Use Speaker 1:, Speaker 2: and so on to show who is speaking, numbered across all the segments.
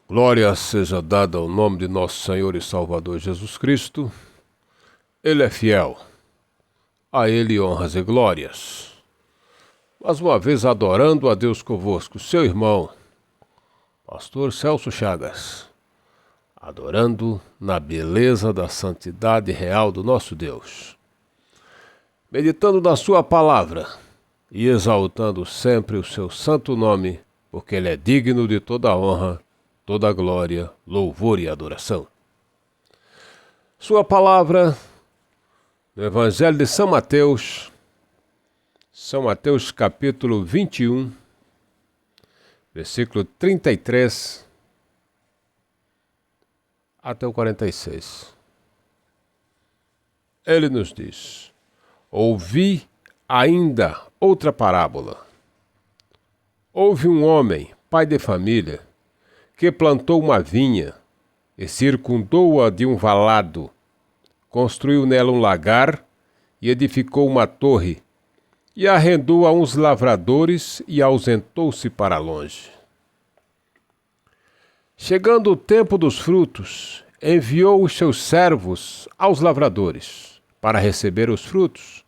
Speaker 1: Glória seja dada ao nome de nosso Senhor e Salvador Jesus Cristo. Ele é fiel. A Ele honras e glórias. Mais uma vez adorando a Deus convosco, seu irmão, Pastor Celso Chagas, adorando na beleza da santidade real do nosso Deus, meditando na sua palavra e exaltando sempre o seu santo nome, porque Ele é digno de toda a honra, toda a glória, louvor e adoração. Sua palavra no Evangelho de São Mateus capítulo 21, versículo 33 até o 46. Ele nos diz: ouvi ainda outra parábola. Houve um homem, pai de família, que plantou uma vinha e circundou-a de um valado, construiu nela um lagar e edificou uma torre, e arrendou a uns lavradores e ausentou-se para longe. Chegando o tempo dos frutos, enviou os seus servos aos lavradores para receber os frutos.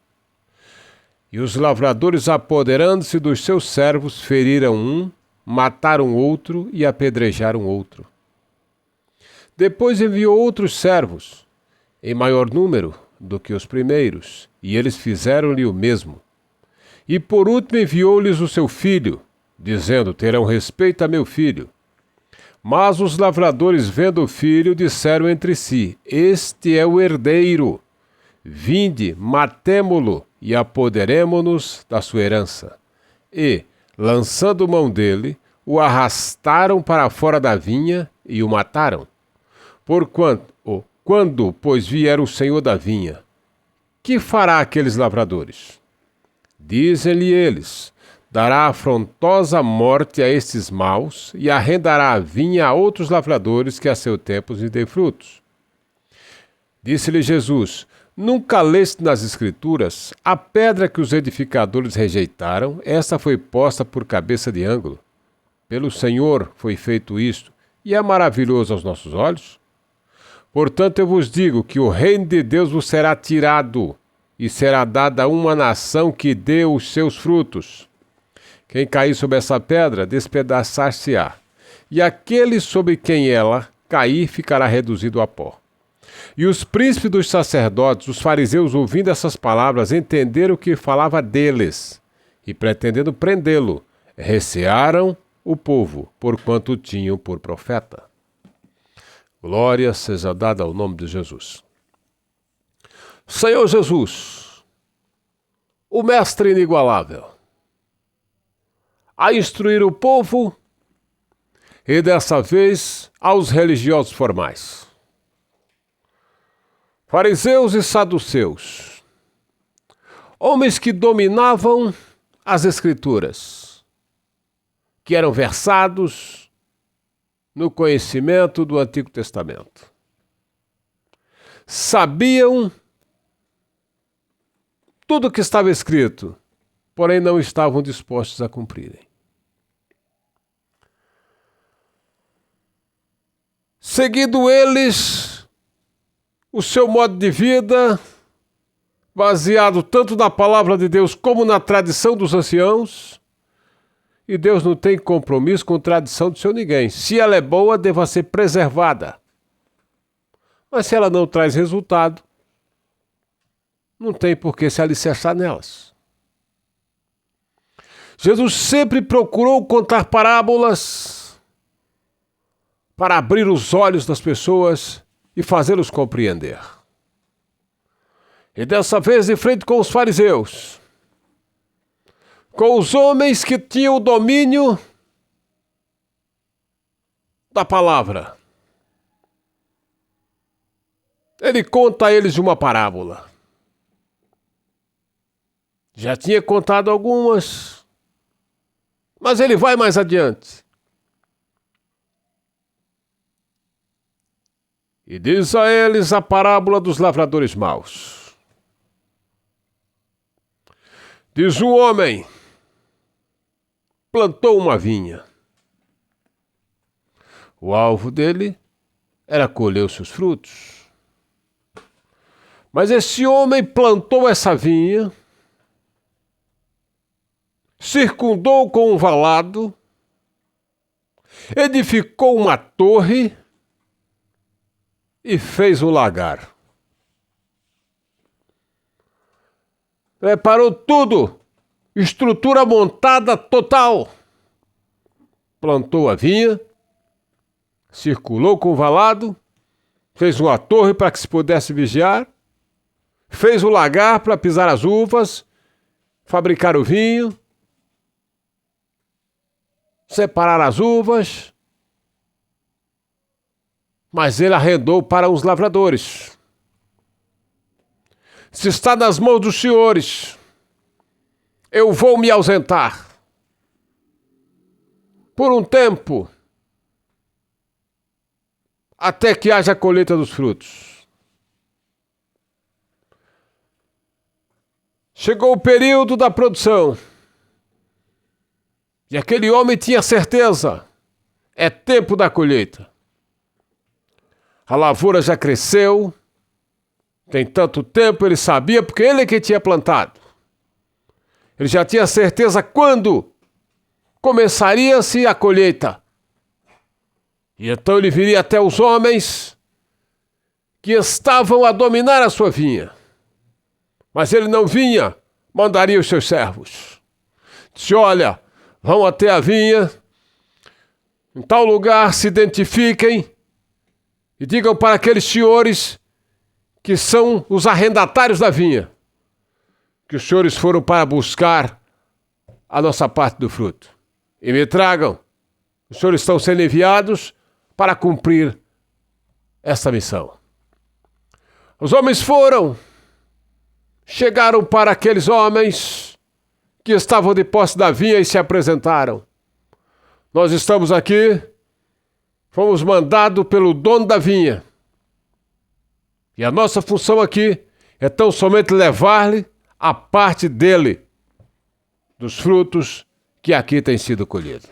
Speaker 1: E os lavradores, apoderando-se dos seus servos, feriram um, mataram outro e apedrejaram outro. Depois enviou outros servos, em maior número do que os primeiros, e eles fizeram-lhe o mesmo. E por último enviou-lhes o seu filho, dizendo: terão respeito a meu filho. Mas os lavradores, vendo o filho, disseram entre si: este é o herdeiro. Vinde, matemo-lo e apoderemo-nos da sua herança. E, lançando mão dele, o arrastaram para fora da vinha e o mataram. Quando, pois, vier o senhor da vinha, que fará aqueles lavradores? Dizem-lhe eles: dará afrontosa morte a estes maus e arrendará a vinha a outros lavradores que a seu tempo lhe dê frutos. Disse-lhe Jesus: nunca leste nas Escrituras a pedra que os edificadores rejeitaram, esta foi posta por cabeça de ângulo. Pelo Senhor foi feito isto, e é maravilhoso aos nossos olhos? Portanto, eu vos digo que o reino de Deus vos será tirado, e será dada a uma nação que dê os seus frutos. Quem cair sobre essa pedra, despedaçar-se-á, e aquele sobre quem ela cair ficará reduzido a pó. E os príncipes dos sacerdotes, os fariseus, ouvindo essas palavras, entenderam que falava deles, e pretendendo prendê-lo, recearam o povo, porquanto o tinham por profeta. Glória seja dada ao nome de Jesus. Senhor Jesus, o mestre inigualável, a instruir o povo e dessa vez aos religiosos formais, fariseus e saduceus, homens que dominavam as Escrituras, que eram versados no conhecimento do Antigo Testamento. Sabiam tudo o que estava escrito, porém não estavam dispostos a cumprirem. Seguindo eles o seu modo de vida, baseado tanto na palavra de Deus como na tradição dos anciãos, e Deus não tem compromisso com a tradição do seu ninguém. Se ela é boa, deva ser preservada. Mas se ela não traz resultado, não tem por que se alicerçar nelas. Jesus sempre procurou contar parábolas para abrir os olhos das pessoas e fazê-los compreender. E dessa vez, de frente com os fariseus, com os homens que tinham o domínio da palavra, ele conta a eles uma parábola. Já tinha contado algumas, mas ele vai mais adiante. E diz a eles a parábola dos lavradores maus. Diz: um homem plantou uma vinha. O alvo dele era colher os seus frutos. Mas esse homem plantou essa vinha, circundou com um valado, edificou uma torre e fez um lagar. Preparou tudo, estrutura montada total. Plantou a vinha, circulou com o valado, fez uma torre para que se pudesse vigiar, fez o lagar para pisar as uvas, fabricar o vinho, separar as uvas, mas ele arrendou para os lavradores. Se está nas mãos dos senhores, eu vou me ausentar por um tempo, até que haja a colheita dos frutos. Chegou o período da produção. E aquele homem tinha certeza, é tempo da colheita. A lavoura já cresceu, tem tanto tempo, ele sabia, porque ele é que tinha plantado. Ele já tinha certeza quando começaria-se a colheita. E então ele viria até os homens que estavam a dominar a sua vinha. Mas ele não vinha, mandaria os seus servos. Disse, olha, vão até a vinha, em tal lugar se identifiquem e digam para aqueles senhores que são os arrendatários da vinha, que os senhores foram para buscar a nossa parte do fruto. E me tragam. Os senhores estão sendo enviados para cumprir essa missão. Os homens foram, chegaram para aqueles homens que estavam de posse da vinha e se apresentaram. Nós estamos aqui, fomos mandados pelo dono da vinha. E a nossa função aqui é tão somente levar-lhe a parte dele, dos frutos que aqui têm sido colhidos.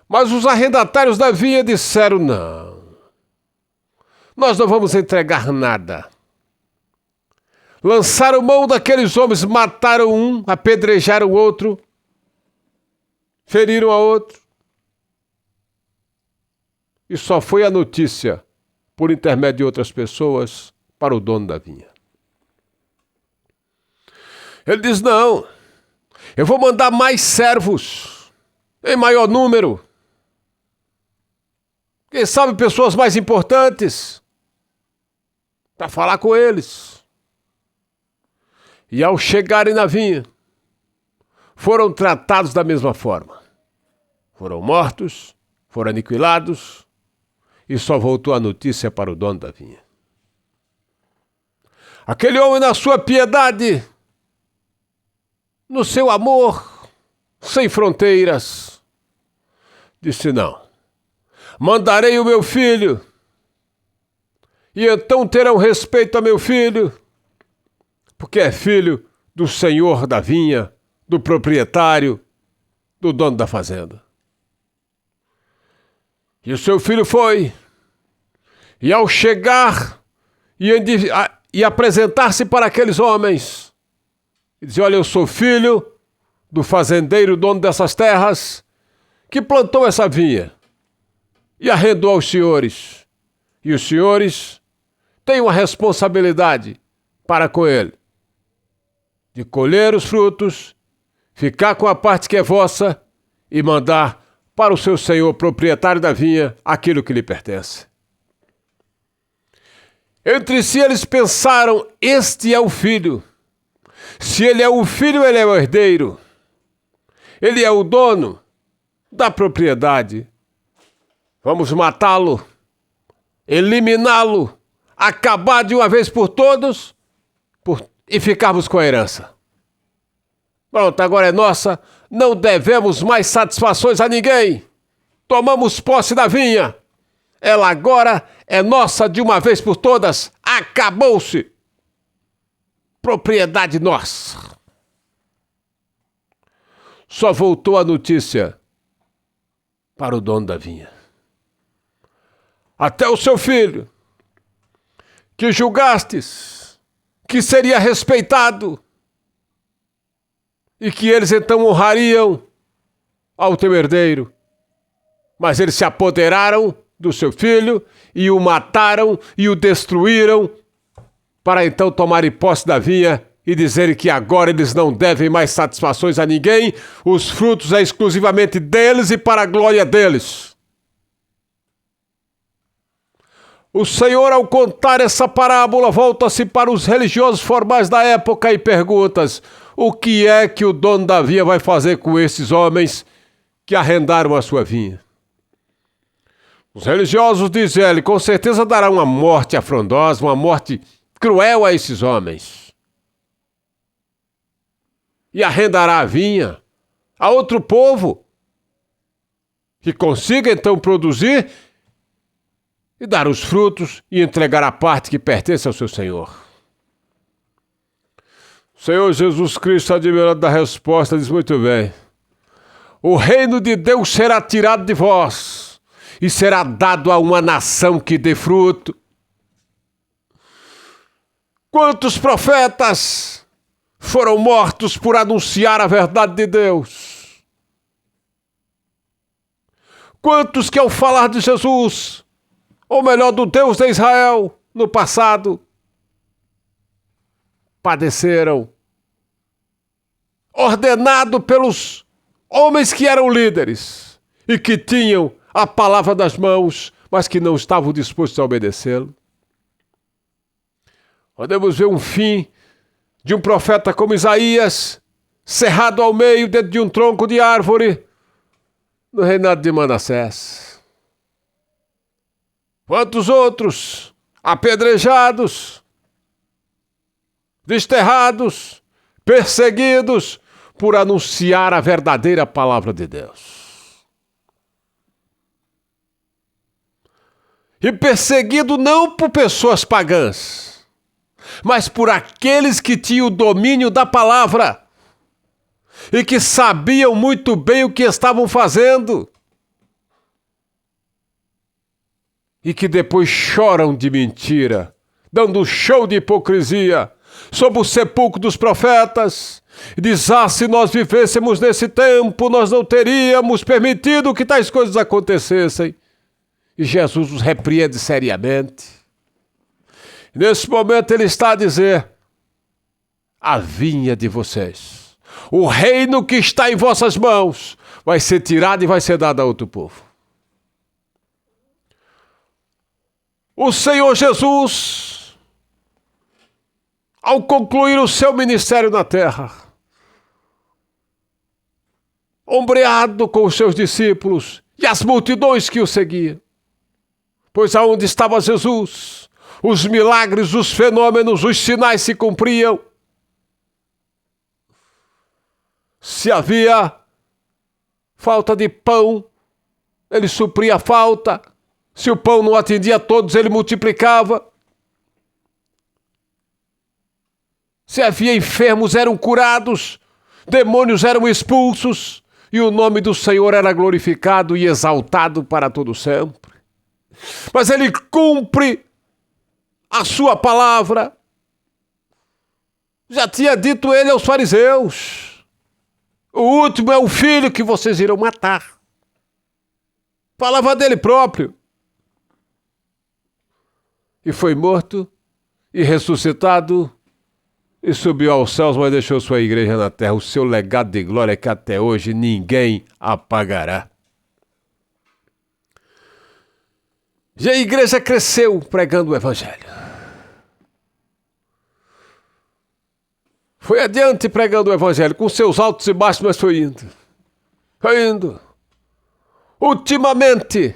Speaker 1: Mas os arrendatários da vinha disseram, não, nós não vamos entregar nada. Lançaram mão daqueles homens, mataram um, apedrejaram o outro, feriram a outro. E só foi a notícia, por intermédio de outras pessoas, para o dono da vinha. Ele diz, não, eu vou mandar mais servos, em maior número. Quem sabe pessoas mais importantes, para falar com eles. E ao chegarem na vinha, foram tratados da mesma forma. Foram mortos, foram aniquilados, e só voltou a notícia para o dono da vinha. Aquele homem, na sua piedade, no seu amor, sem fronteiras, disse, não, mandarei o meu filho, e então terão respeito a meu filho, porque é filho do senhor da vinha, do proprietário, do dono da fazenda. E o seu filho foi, e ao chegar e apresentar-se para aqueles homens, e dizer, olha, eu sou filho do fazendeiro, dono dessas terras, que plantou essa vinha e arrendou aos senhores. E os senhores têm uma responsabilidade para com ele, de colher os frutos, ficar com a parte que é vossa e mandar para o seu senhor proprietário da vinha aquilo que lhe pertence. Entre si eles pensaram, este é o filho. Se ele é o filho, ele é o herdeiro. Ele é o dono da propriedade. Vamos matá-lo, eliminá-lo, acabar de uma vez por todas e ficarmos com a herança. Pronto, agora é nossa, não devemos mais satisfações a ninguém. Tomamos posse da vinha. Ela agora é nossa de uma vez por todas. Acabou-se. Propriedade nossa. Só voltou a notícia para o dono da vinha. Até o seu filho, que julgastes que seria respeitado e que eles então honrariam ao teu herdeiro. Mas eles se apoderaram do seu filho e o mataram e o destruíram para então tomarem posse da vinha e dizerem que agora eles não devem mais satisfações a ninguém, os frutos é exclusivamente deles e para a glória deles. O Senhor, ao contar essa parábola, volta-se para os religiosos formais da época e pergunta: o que é que o dono da vinha vai fazer com esses homens que arrendaram a sua vinha? Os religiosos dizem ele, com certeza dará uma morte afrontosa, uma morte cruel a esses homens. E arrendará a vinha a outro povo que consiga então produzir e dar os frutos e entregar a parte que pertence ao seu Senhor. O Senhor Jesus Cristo, admirado da resposta, diz muito bem: o reino de Deus será tirado de vós e será dado a uma nação que dê fruto. Quantos profetas foram mortos por anunciar a verdade de Deus? Quantos que ao falar de Jesus, ou melhor, do Deus de Israel, no passado, padeceram, ordenado pelos homens que eram líderes e que tinham a palavra das mãos, mas que não estavam dispostos a obedecê-lo. Podemos ver um fim de um profeta como Isaías, cerrado ao meio dentro de um tronco de árvore, no reinado de Manassés. Quantos outros apedrejados, desterrados, perseguidos por anunciar a verdadeira palavra de Deus. E perseguido não por pessoas pagãs, mas por aqueles que tinham o domínio da palavra e que sabiam muito bem o que estavam fazendo e que depois choram de mentira, dando show de hipocrisia sob o sepulcro dos profetas, e diz: se nós vivêssemos nesse tempo, nós não teríamos permitido que tais coisas acontecessem. E Jesus os repreende seriamente. Nesse momento ele está a dizer: a vinha de vocês, o reino que está em vossas mãos, vai ser tirado e vai ser dado a outro povo. O Senhor Jesus, ao concluir o seu ministério na terra, ombreado com os seus discípulos e as multidões que o seguiam, pois aonde estava Jesus, os milagres, os fenômenos, os sinais se cumpriam. Se havia falta de pão, ele supria a falta. Se o pão não atendia a todos, ele multiplicava. Se havia enfermos, eram curados, demônios eram expulsos, e o nome do Senhor era glorificado e exaltado para todo sempre. Mas ele cumpre a sua palavra. Já tinha dito ele aos fariseus: o último é o filho que vocês irão matar. Falava dele próprio. E foi morto e ressuscitado e subiu aos céus, mas deixou sua igreja na terra, o seu legado de glória que até hoje ninguém apagará. E a igreja cresceu pregando o evangelho. Foi adiante pregando o evangelho, com seus altos e baixos, mas foi indo. Foi indo. Ultimamente,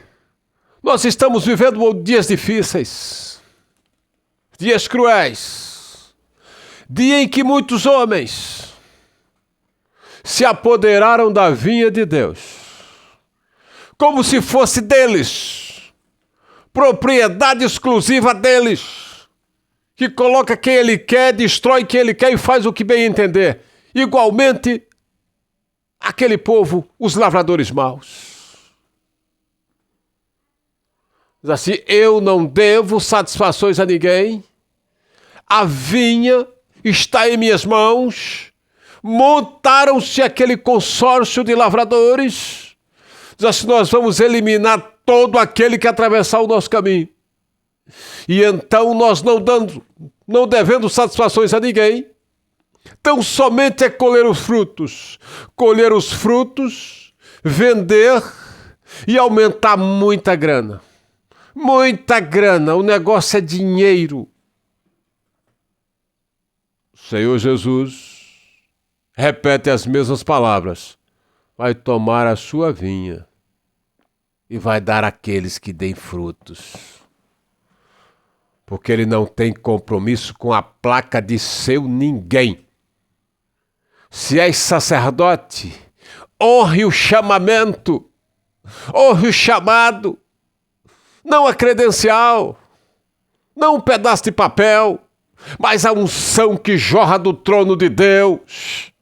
Speaker 1: nós estamos vivendo dias difíceis, dias cruéis, dia em que muitos homens se apoderaram da vinha de Deus, como se fosse deles, propriedade exclusiva deles, que coloca quem ele quer, destrói quem ele quer e faz o que bem entender. Igualmente, aquele povo, os lavradores maus. Diz assim: eu não devo satisfações a ninguém, a vinha está em minhas mãos, montaram-se aquele consórcio de lavradores. Diz assim: nós vamos eliminar todo aquele que atravessar o nosso caminho. E então nós não devendo satisfações a ninguém, então somente é colher os frutos, vender e aumentar muita grana. Muita grana, o negócio é dinheiro. O Senhor Jesus repete as mesmas palavras: vai tomar a sua vinha e vai dar àqueles que deem frutos. Porque ele não tem compromisso com a placa de seu ninguém. Se és sacerdote, honre o chamamento, honre o chamado, não a credencial, não um pedaço de papel, mas a unção que jorra do trono de Deus.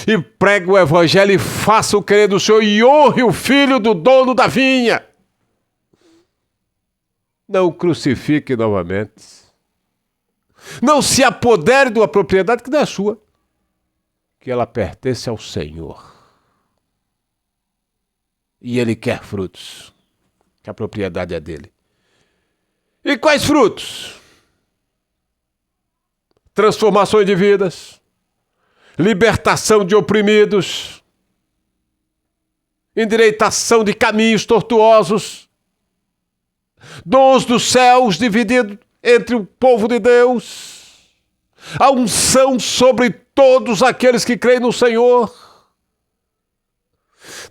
Speaker 1: E pregue o evangelho e faça o querer do Senhor e honre o filho do dono da vinha. Não o crucifique novamente. Não se apodere de uma propriedade que não é sua, que ela pertence ao Senhor. E Ele quer frutos, que a propriedade é dele. E quais frutos? Transformações de vidas, libertação de oprimidos, endireitação de caminhos tortuosos, dons dos céus divididos entre o povo de Deus, a unção sobre todos aqueles que creem no Senhor,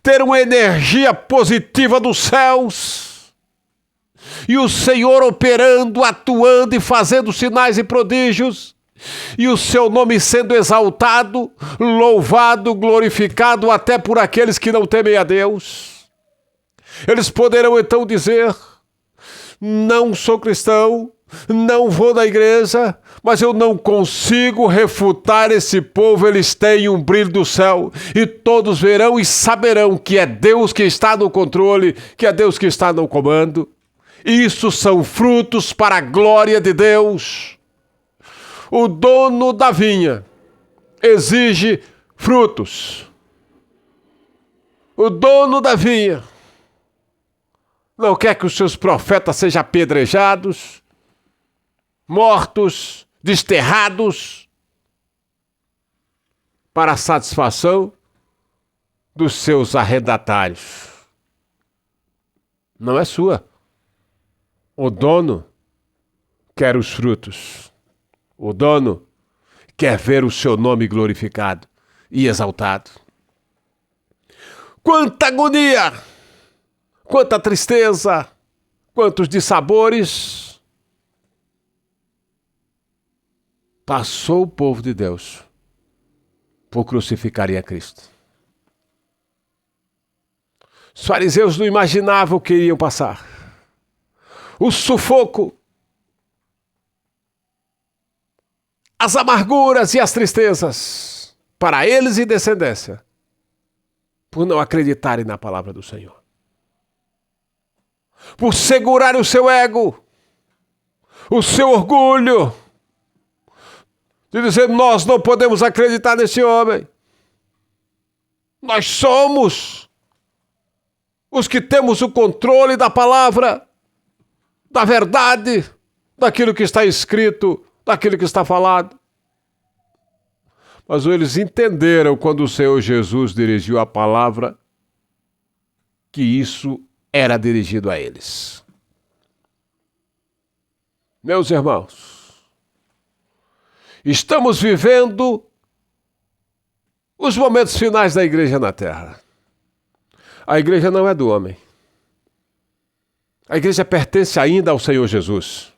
Speaker 1: ter uma energia positiva dos céus, e o Senhor operando, atuando e fazendo sinais e prodígios, e o seu nome sendo exaltado, louvado, glorificado até por aqueles que não temem a Deus. Eles poderão então dizer: não sou cristão, não vou na igreja, mas eu não consigo refutar esse povo, eles têm um brilho do céu, e todos verão e saberão que é Deus que está no controle, que é Deus que está no comando. Isso são frutos para a glória de Deus. O dono da vinha exige frutos. O dono da vinha não quer que os seus profetas sejam apedrejados, mortos, desterrados, para a satisfação dos seus arrendatários. Não é sua. O dono quer os frutos. O dono quer ver o seu nome glorificado e exaltado. Quanta agonia! Quanta tristeza! Quantos dissabores passou o povo de Deus por crucificarem a Cristo. Os fariseus não imaginavam o que iriam passar. O sufoco, as amarguras e as tristezas para eles e descendência, por não acreditarem na palavra do Senhor. Por segurarem o seu ego, o seu orgulho, de dizer: nós não podemos acreditar nesse homem. Nós somos os que temos o controle da palavra, da verdade, daquilo que está escrito, daquilo que está falado. Mas eles entenderam, quando o Senhor Jesus dirigiu a palavra, que isso era dirigido a eles. Meus irmãos, estamos vivendo os momentos finais da igreja na terra. A igreja não é do homem. A igreja pertence ainda ao Senhor Jesus.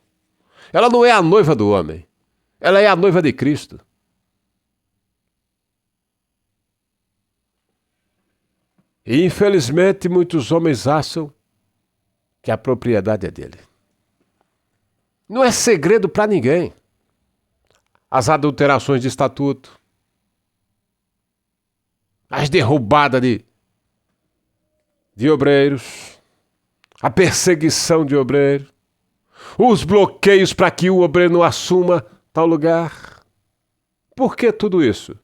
Speaker 1: Ela não é a noiva do homem. Ela é a noiva de Cristo. E infelizmente muitos homens acham que a propriedade é dele. Não é segredo para ninguém. As adulterações de estatuto, as derrubadas de obreiros, a perseguição de obreiro, os bloqueios para que o obreiro não assuma tal lugar. Por que tudo isso?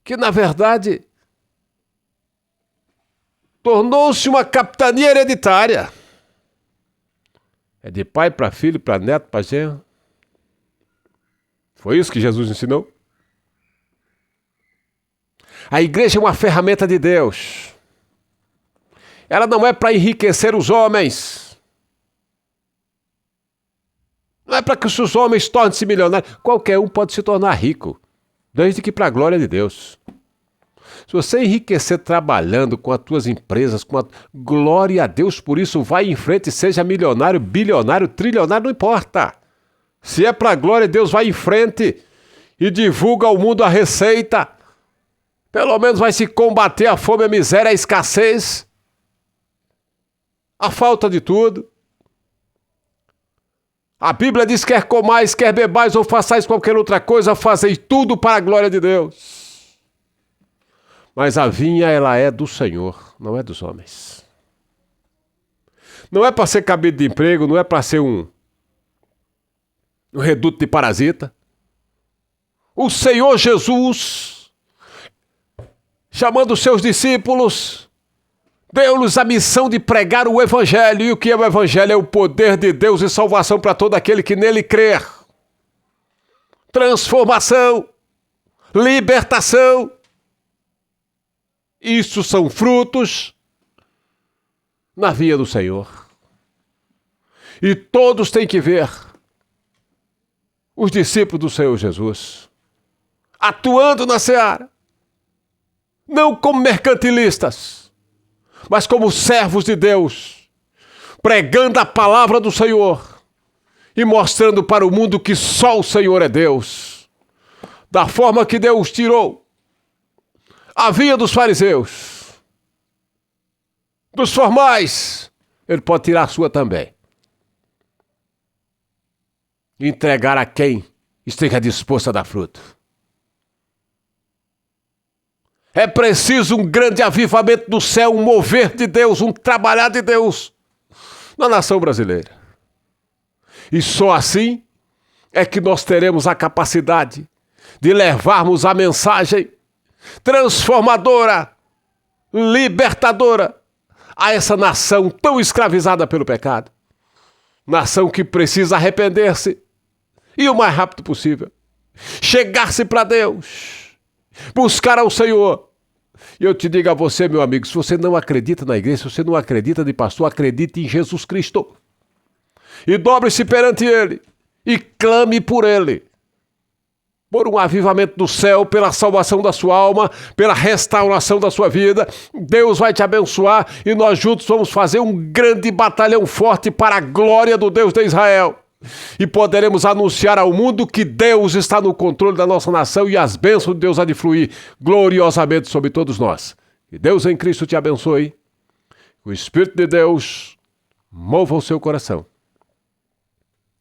Speaker 1: Que, na verdade, tornou-se uma capitania hereditária. É de pai para filho, para neto, para genro. Foi isso que Jesus ensinou? A igreja é uma ferramenta de Deus. Ela não é para enriquecer os homens. Não é para que os homens tornem-se milionários. Qualquer um pode se tornar rico, desde que para a glória de Deus. Se você enriquecer trabalhando com as tuas empresas, glória a Deus por isso, vai em frente, seja milionário, bilionário, trilionário, não importa. Se é para a glória de Deus, vai em frente e divulga ao mundo a receita. Pelo menos vai se combater a fome, a miséria, a escassez, a falta de tudo. A Bíblia diz: quer comais, quer bebais ou façais qualquer outra coisa, fazei tudo para a glória de Deus. Mas a vinha, ela é do Senhor, não é dos homens. Não é para ser cabide de emprego, não é para ser um reduto de parasita. O Senhor Jesus, chamando os seus discípulos, deu-lhes a missão de pregar o Evangelho. E o que é o Evangelho? É o poder de Deus e salvação para todo aquele que nele crer. Transformação, libertação. Isso são frutos na vinha do Senhor. E todos têm que ver os discípulos do Senhor Jesus atuando na seara, não como mercantilistas, mas como servos de Deus, pregando a palavra do Senhor e mostrando para o mundo que só o Senhor é Deus, da forma que Deus tirou a vinha dos fariseus, dos formais, ele pode tirar a sua também. Entregar a quem esteja disposto a dar fruto. É preciso um grande avivamento do céu, um mover de Deus, um trabalhar de Deus na nação brasileira. E só assim é que nós teremos a capacidade de levarmos a mensagem transformadora, libertadora a essa nação tão escravizada pelo pecado. Nação que precisa arrepender-se e o mais rápido possível chegar-se para Deus, buscar ao Senhor. E eu te digo a você, meu amigo, se você não acredita na igreja, se você não acredita de pastor, acredite em Jesus Cristo. E dobre-se perante Ele e clame por Ele. Por um avivamento do céu, pela salvação da sua alma, pela restauração da sua vida. Deus vai te abençoar e nós juntos vamos fazer um grande batalhão forte para a glória do Deus de Israel. E poderemos anunciar ao mundo que Deus está no controle da nossa nação e as bênçãos de Deus há de fluir gloriosamente sobre todos nós. Que Deus em Cristo te abençoe. O Espírito de Deus mova o seu coração.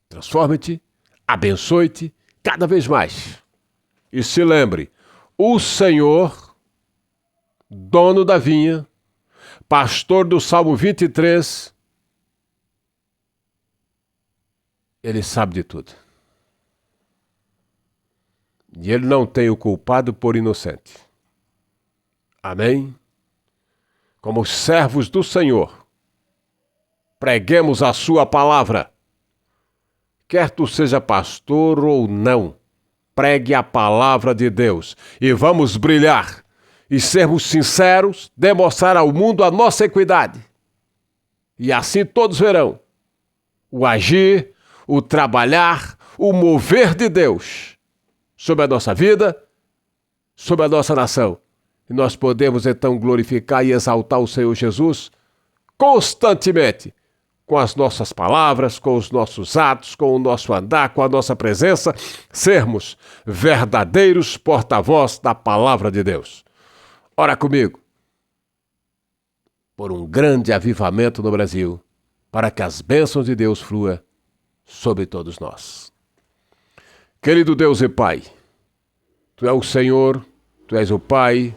Speaker 1: Transforme-te, abençoe-te cada vez mais. E se lembre, o Senhor, dono da vinha, pastor do Salmo 23, Ele sabe de tudo. E Ele não tem o culpado por inocente. Amém? Como servos do Senhor, preguemos a sua palavra. Quer tu seja pastor ou não, pregue a palavra de Deus e vamos brilhar e sermos sinceros, demonstrar ao mundo a nossa equidade. E assim todos verão o agir, o trabalhar, o mover de Deus sobre a nossa vida, sobre a nossa nação. E nós podemos então glorificar e exaltar o Senhor Jesus constantemente, com as nossas palavras, com os nossos atos, com o nosso andar, com a nossa presença, sermos verdadeiros porta-voz da palavra de Deus. Ora comigo, por um grande avivamento no Brasil, para que as bênçãos de Deus fluam sobre todos nós. Querido Deus e Pai, Tu és o Senhor, Tu és o Pai,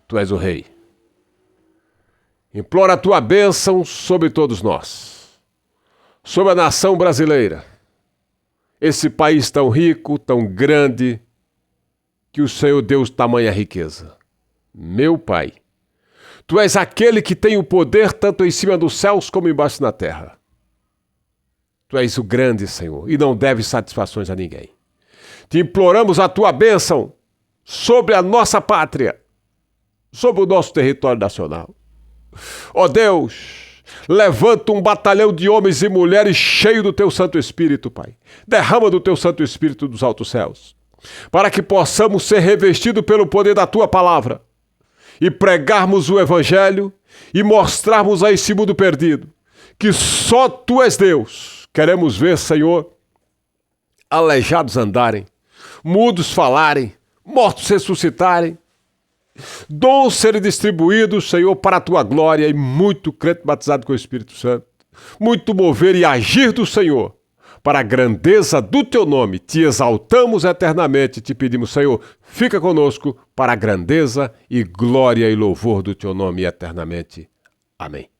Speaker 1: Tu és o Rei. Imploro a tua bênção sobre todos nós, sobre a nação brasileira, esse país tão rico, tão grande, que o Senhor deu tamanha riqueza. Meu Pai, tu és aquele que tem o poder tanto em cima dos céus como embaixo na terra. Tu és o grande, Senhor, e não deves satisfações a ninguém. Te imploramos a tua bênção sobre a nossa pátria, sobre o nosso território nacional. Ó Deus, levanta um batalhão de homens e mulheres cheio do teu Santo Espírito, Pai. Derrama do teu Santo Espírito dos altos céus, para que possamos ser revestidos pelo poder da tua palavra e pregarmos o Evangelho e mostrarmos a esse mundo perdido que só tu és Deus. Queremos ver, Senhor, aleijados andarem, mudos falarem, mortos ressuscitarem, dons serem distribuídos, Senhor, para a tua glória, e muito crente batizado com o Espírito Santo, muito mover e agir do Senhor, para a grandeza do teu nome. Te exaltamos eternamente, te pedimos, Senhor, fica conosco para a grandeza e glória e louvor do teu nome eternamente. Amém.